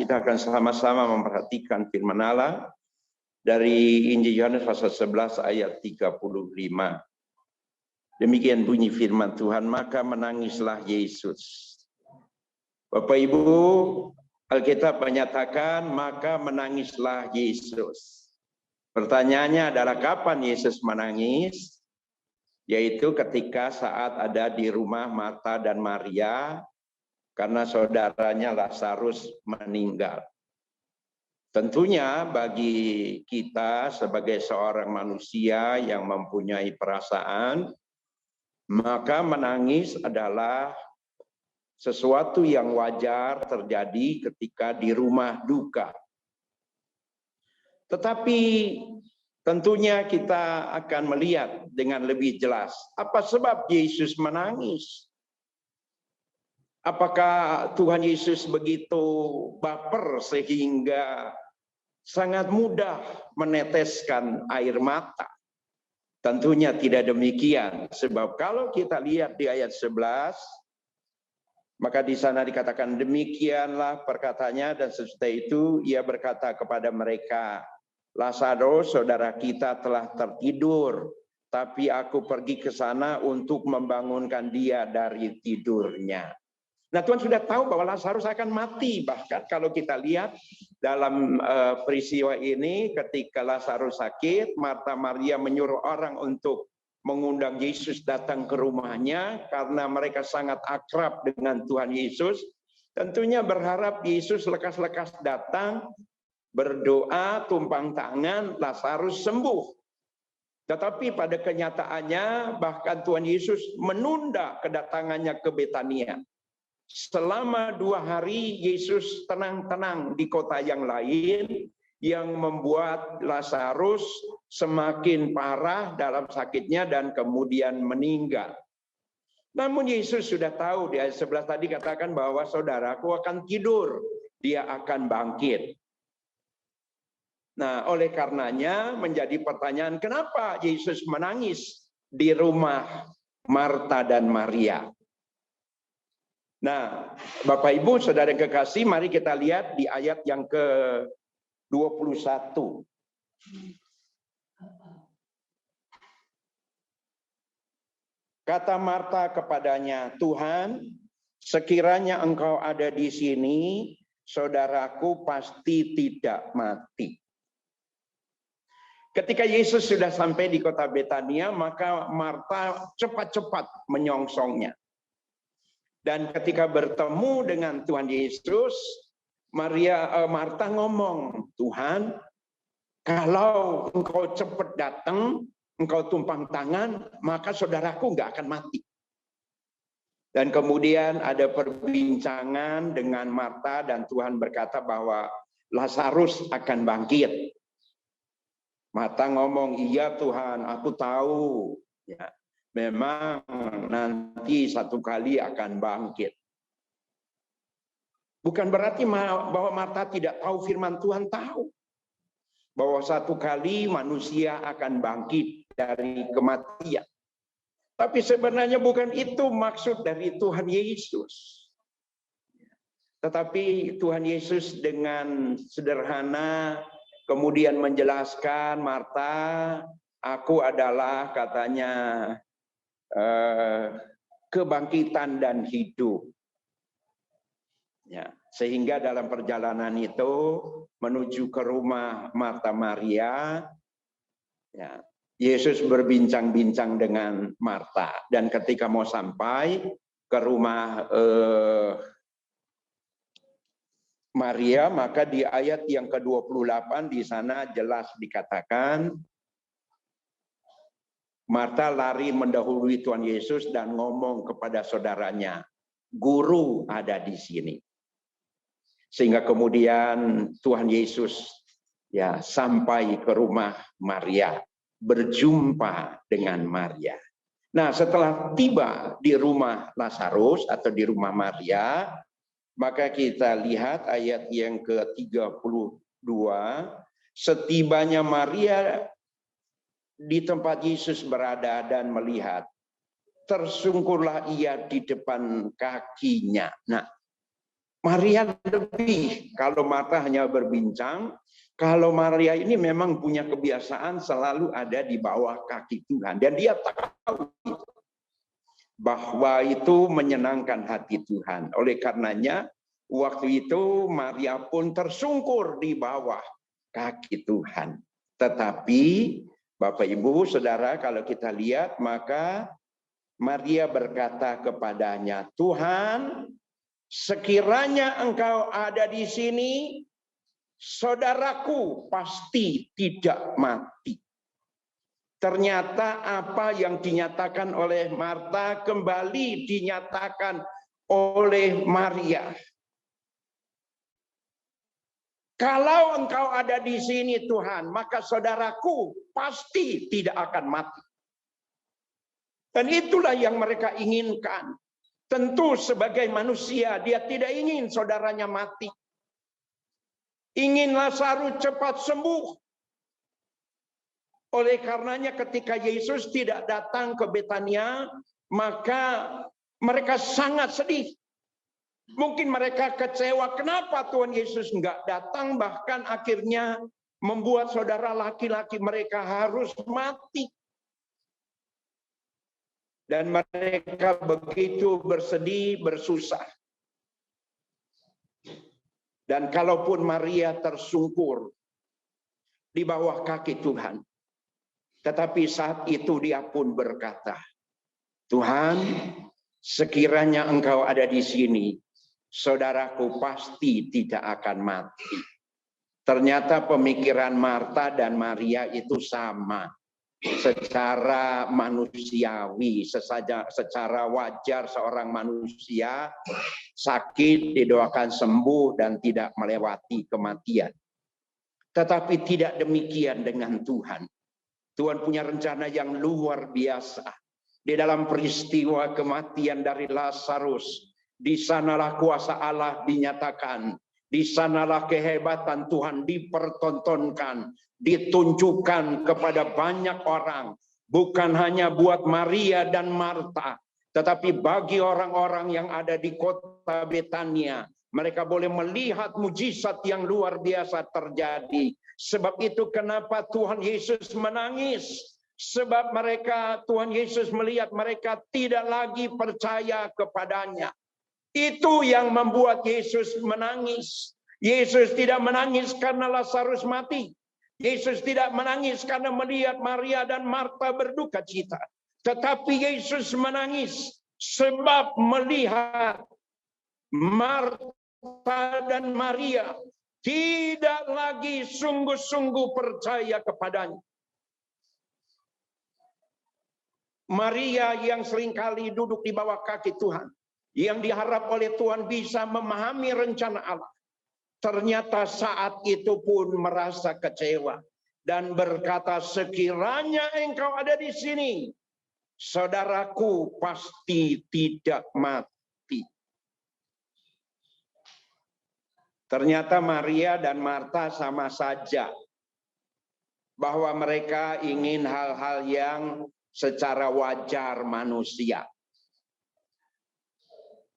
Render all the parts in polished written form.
kita akan sama-sama memperhatikan firman Allah dari Injil Yohanes pasal 11 ayat 35. Demikian bunyi firman Tuhan, maka menangislah Yesus. Bapak Ibu, Alkitab menyatakan maka menangislah Yesus. Pertanyaannya adalah kapan Yesus menangis? Yaitu ketika saat ada di rumah Marta dan Maria, karena saudaranya Lazarus meninggal. Tentunya bagi kita sebagai seorang manusia yang mempunyai perasaan, maka menangis adalah sesuatu yang wajar terjadi ketika di rumah duka. Tetapi tentunya kita akan melihat dengan lebih jelas apa sebab Yesus menangis. Apakah Tuhan Yesus begitu baper sehingga sangat mudah meneteskan air mata? Tentunya tidak demikian. Sebab kalau kita lihat di ayat 11, maka di sana dikatakan demikianlah perkataannya, dan sesudah itu ia berkata kepada mereka, Lazarus saudara kita telah tertidur, tapi aku pergi ke sana untuk membangunkan dia dari tidurnya. Nah, Tuhan sudah tahu bahwa Lazarus akan mati. Bahkan kalau kita lihat dalam peristiwa ini, ketika Lazarus sakit, Marta Maria menyuruh orang untuk mengundang Yesus datang ke rumahnya karena mereka sangat akrab dengan Tuhan Yesus. Tentunya berharap Yesus lekas-lekas datang, berdoa, tumpang tangan, Lazarus sembuh. Tetapi pada kenyataannya bahkan Tuhan Yesus menunda kedatangannya ke Betania. Selama 2 hari Yesus tenang-tenang di kota yang lain, yang membuat Lazarus semakin parah dalam sakitnya dan kemudian meninggal. Namun Yesus sudah tahu, di ayat 11 tadi katakan bahwa saudaraku akan tidur, dia akan bangkit. Nah, oleh karenanya menjadi pertanyaan, kenapa Yesus menangis di rumah Marta dan Maria? Nah, Bapak Ibu, saudara yang kekasih, mari kita lihat di ayat yang ke-21. Kata Marta kepadanya, Tuhan, sekiranya engkau ada di sini, saudaraku pasti tidak mati. Ketika Yesus sudah sampai di kota Betania, maka Marta cepat-cepat menyongsongnya. Dan ketika bertemu dengan Tuhan Yesus, Marta ngomong, Tuhan, kalau engkau cepat datang, engkau tumpang tangan, maka saudaraku nggak akan mati. Dan kemudian ada perbincangan dengan Marta dan Tuhan berkata bahwa Lazarus akan bangkit. Marta ngomong, iya Tuhan, aku tahu. Ya. Memang nanti satu kali akan bangkit. Bukan berarti bahwa Marta tidak tahu firman Tuhan, tahu. Bahwa satu kali manusia akan bangkit dari kematian. Tapi sebenarnya bukan itu maksud dari Tuhan Yesus. Tetapi Tuhan Yesus dengan sederhana kemudian menjelaskan, Marta, aku adalah katanya kebangkitan dan hidup. Ya, sehingga dalam perjalanan itu menuju ke rumah Marta Maria, ya, Yesus berbincang-bincang dengan Marta. Dan ketika mau sampai ke rumah Maria, maka di ayat yang ke-28 di sana jelas dikatakan, Marta lari mendahului Tuhan Yesus dan ngomong kepada saudaranya, Guru ada di sini. Sehingga kemudian Tuhan Yesus ya sampai ke rumah Maria, berjumpa dengan Maria. Nah, setelah tiba di rumah Lazarus atau di rumah Maria, maka kita lihat ayat yang ke-32, setibanya Maria di tempat Yesus berada dan melihat, tersungkurlah ia di depan kakinya. Nah, Maria lebih, kalau Marta hanya berbincang, kalau Maria ini memang punya kebiasaan selalu ada di bawah kaki Tuhan. Dan dia tahu bahwa itu menyenangkan hati Tuhan. Oleh karenanya, waktu itu Maria pun tersungkur di bawah kaki Tuhan. Tetapi, Bapak Ibu, Saudara, kalau kita lihat, maka Maria berkata kepadanya, Tuhan, sekiranya engkau ada di sini, saudaraku pasti tidak mati. Ternyata apa yang dinyatakan oleh Marta kembali dinyatakan oleh Maria. Kalau engkau ada di sini Tuhan, maka saudaraku pasti tidak akan mati. Dan itulah yang mereka inginkan. Tentu sebagai manusia dia tidak ingin saudaranya mati. Ingin Lazarus cepat sembuh. Oleh karenanya ketika Yesus tidak datang ke Betania, maka mereka sangat sedih. Mungkin mereka kecewa, kenapa Tuhan Yesus enggak datang, bahkan akhirnya membuat saudara laki-laki mereka harus mati. Dan mereka begitu bersedih, bersusah. Dan kalaupun Maria tersungkur di bawah kaki Tuhan, tetapi saat itu dia pun berkata, Tuhan, sekiranya engkau ada di sini, saudaraku pasti tidak akan mati. Ternyata pemikiran Marta dan Maria itu sama. Secara manusiawi, secara wajar seorang manusia sakit didoakan sembuh dan tidak melewati kematian. Tetapi tidak demikian dengan Tuhan. Tuhan punya rencana yang luar biasa. Di dalam peristiwa kematian dari Lazarus, di sanalah kuasa Allah dinyatakan. Di sanalah kehebatan Tuhan dipertontonkan, ditunjukkan kepada banyak orang. Bukan hanya buat Maria dan Marta, tetapi bagi orang-orang yang ada di kota Betania. Mereka boleh melihat mujizat yang luar biasa terjadi. Sebab itu kenapa Tuhan Yesus menangis. Sebab Tuhan Yesus melihat mereka tidak lagi percaya kepadanya. Itu yang membuat Yesus menangis. Yesus tidak menangis karena Lazarus mati. Yesus tidak menangis karena melihat Maria dan Marta berduka cita. Tetapi Yesus menangis sebab melihat Marta dan Maria tidak lagi sungguh-sungguh percaya kepadanya. Maria yang seringkali duduk di bawah kaki Tuhan, yang diharap oleh Tuhan bisa memahami rencana Allah. Ternyata saat itu pun merasa kecewa dan berkata, sekiranya engkau ada di sini, saudaraku pasti tidak mati. Ternyata Maria dan Marta sama saja, bahwa mereka ingin hal-hal yang secara wajar manusia,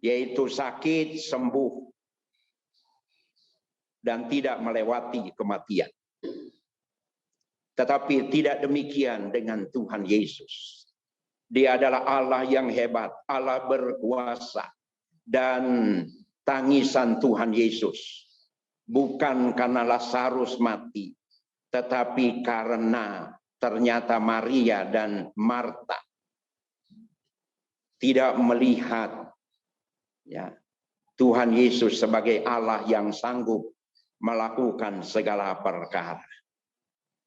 yaitu sakit, sembuh, dan tidak melewati kematian. Tetapi tidak demikian dengan Tuhan Yesus. Dia adalah Allah yang hebat, Allah berkuasa. Dan tangisan Tuhan Yesus bukan karena Lazarus mati, tetapi karena ternyata Maria dan Marta tidak melihat Tuhan Yesus sebagai Allah yang sanggup melakukan segala perkara.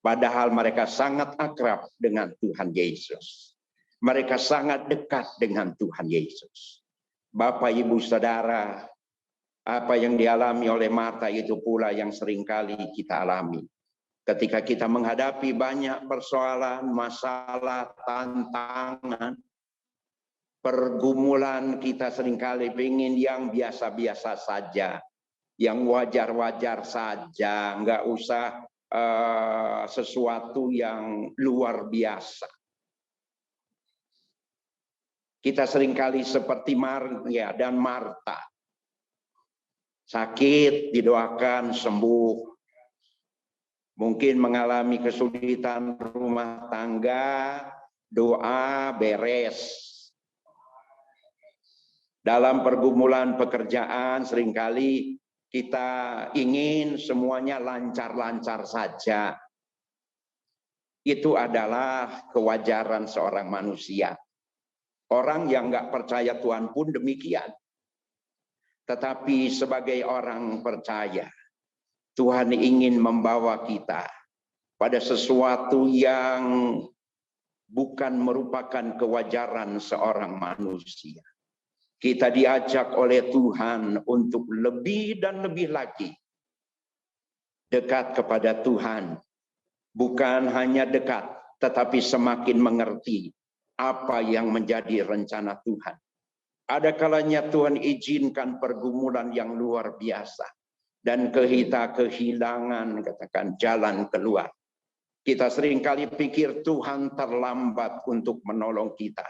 Padahal mereka sangat akrab dengan Tuhan Yesus. Mereka sangat dekat dengan Tuhan Yesus. Bapak, Ibu, Saudara, apa yang dialami oleh Marta itu pula yang seringkali kita alami. Ketika kita menghadapi banyak persoalan, masalah, tantangan, pergumulan, kita seringkali ingin yang biasa-biasa saja, yang wajar-wajar saja, nggak usah sesuatu yang luar biasa. Kita seringkali seperti Maria dan Marta. sakit didoakan sembuh, mungkin mengalami kesulitan rumah tangga, doa beres. Dalam pergumulan pekerjaan seringkali kita ingin semuanya lancar-lancar saja. Itu adalah kewajaran seorang manusia. Orang yang nggak percaya Tuhan pun demikian. Tetapi sebagai orang percaya, Tuhan ingin membawa kita pada sesuatu yang bukan merupakan kewajaran seorang manusia. Kita diajak oleh Tuhan untuk lebih dan lebih lagi dekat kepada Tuhan. Bukan hanya dekat, tetapi semakin mengerti apa yang menjadi rencana Tuhan. Ada kalanya Tuhan izinkan pergumulan yang luar biasa. Dan kita kehilangan, katakan, jalan keluar. Kita seringkali pikir Tuhan terlambat untuk menolong kita.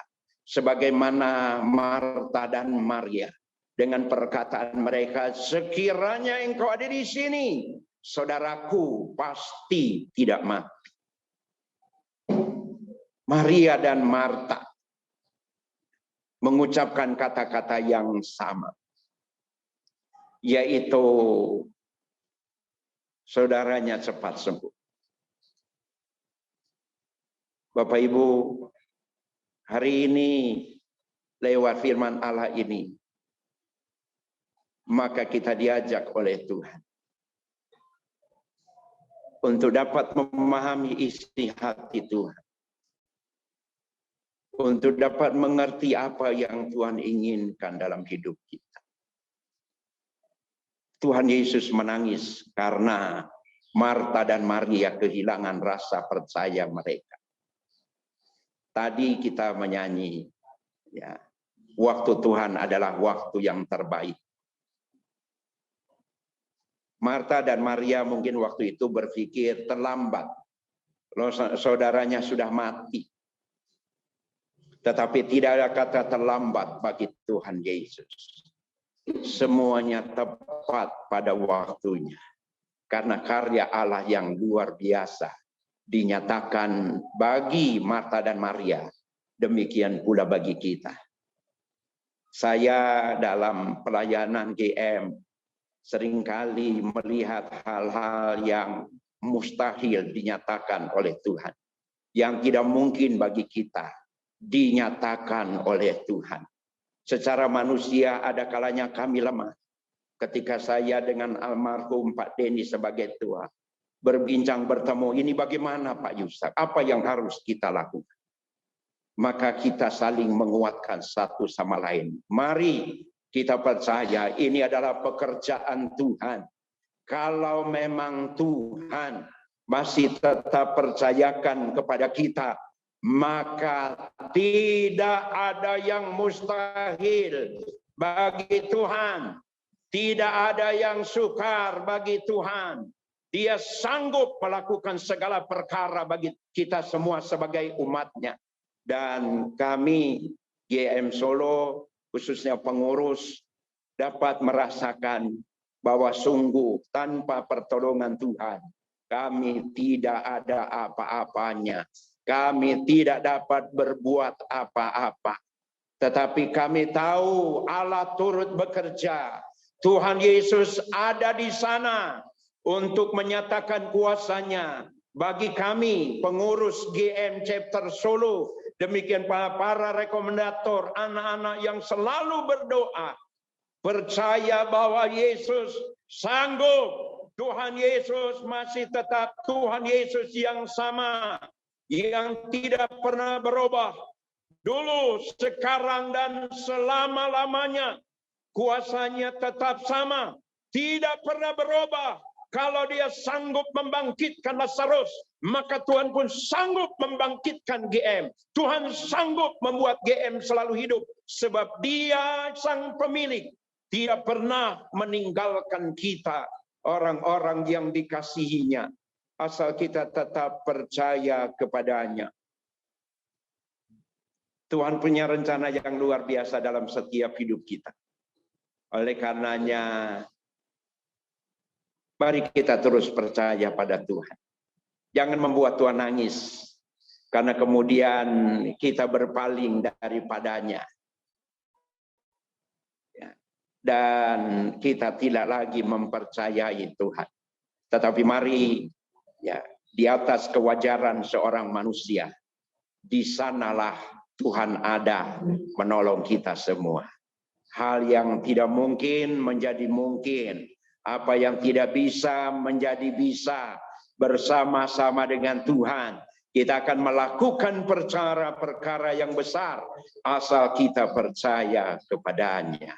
Sebagaimana Marta dan Maria dengan perkataan mereka, sekiranya engkau ada di sini, saudaraku pasti tidak mati. Maria dan Marta mengucapkan kata-kata yang sama, yaitu saudaranya cepat sembuh. Bapak Ibu, hari ini lewat firman Allah ini, maka kita diajak oleh Tuhan untuk dapat memahami isi hati Tuhan. Untuk dapat mengerti apa yang Tuhan inginkan dalam hidup kita. Tuhan Yesus menangis karena Marta dan Maria kehilangan rasa percaya mereka. Tadi kita menyanyi, ya, waktu Tuhan adalah waktu yang terbaik. Marta dan Maria mungkin waktu itu berpikir terlambat. Saudaranya sudah mati. Tetapi tidak ada kata terlambat bagi Tuhan Yesus. Semuanya tepat pada waktunya. Karena karya Allah yang luar biasa dinyatakan bagi Marta dan Maria, demikian pula bagi kita. Saya dalam pelayanan GM seringkali melihat hal-hal yang mustahil dinyatakan oleh Tuhan. Yang tidak mungkin bagi kita dinyatakan oleh Tuhan. Secara manusia ada kalanya kami lemah. Ketika saya dengan almarhum Pak Denny sebagai tua berbincang bertemu, ini bagaimana Pak Yusuf? Apa yang harus kita lakukan? Maka kita saling menguatkan satu sama lain. Mari kita percaya ini adalah pekerjaan Tuhan. Kalau memang Tuhan masih tetap percayakan kepada kita, maka tidak ada yang mustahil bagi Tuhan. Tidak ada yang sukar bagi Tuhan. Dia sanggup melakukan segala perkara bagi kita semua sebagai umatnya. Dan kami GM Solo, khususnya pengurus, dapat merasakan bahwa sungguh tanpa pertolongan Tuhan, kami tidak ada apa-apanya. Kami tidak dapat berbuat apa-apa. Tetapi kami tahu Allah turut bekerja. Tuhan Yesus ada di sana untuk menyatakan kuasanya bagi kami pengurus GM Chapter Solo, demikian para rekomendator, anak-anak yang selalu berdoa, percaya bahwa Yesus sanggup. Tuhan Yesus masih tetap Tuhan Yesus yang sama, yang tidak pernah berubah, dulu, sekarang, dan selama-lamanya. Kuasanya tetap sama, tidak pernah berubah. Kalau dia sanggup membangkitkan Lazarus, maka Tuhan pun sanggup membangkitkan GM. Tuhan sanggup membuat GM selalu hidup, sebab dia sang pemilik. Dia pernah meninggalkan kita, orang-orang yang dikasihinya, asal kita tetap percaya kepadanya. Tuhan punya rencana yang luar biasa dalam setiap hidup kita. Oleh karenanya, Mari kita terus percaya pada Tuhan. Jangan membuat Tuhan nangis, karena kemudian kita berpaling daripadanya. Dan kita tidak lagi mempercayai Tuhan. Tetapi mari ya, di atas kewajaran seorang manusia, di sanalah Tuhan ada menolong kita semua. Hal yang tidak mungkin menjadi mungkin. Apa yang tidak bisa menjadi bisa bersama-sama dengan Tuhan. Kita akan melakukan perkara-perkara yang besar asal kita percaya kepadanya.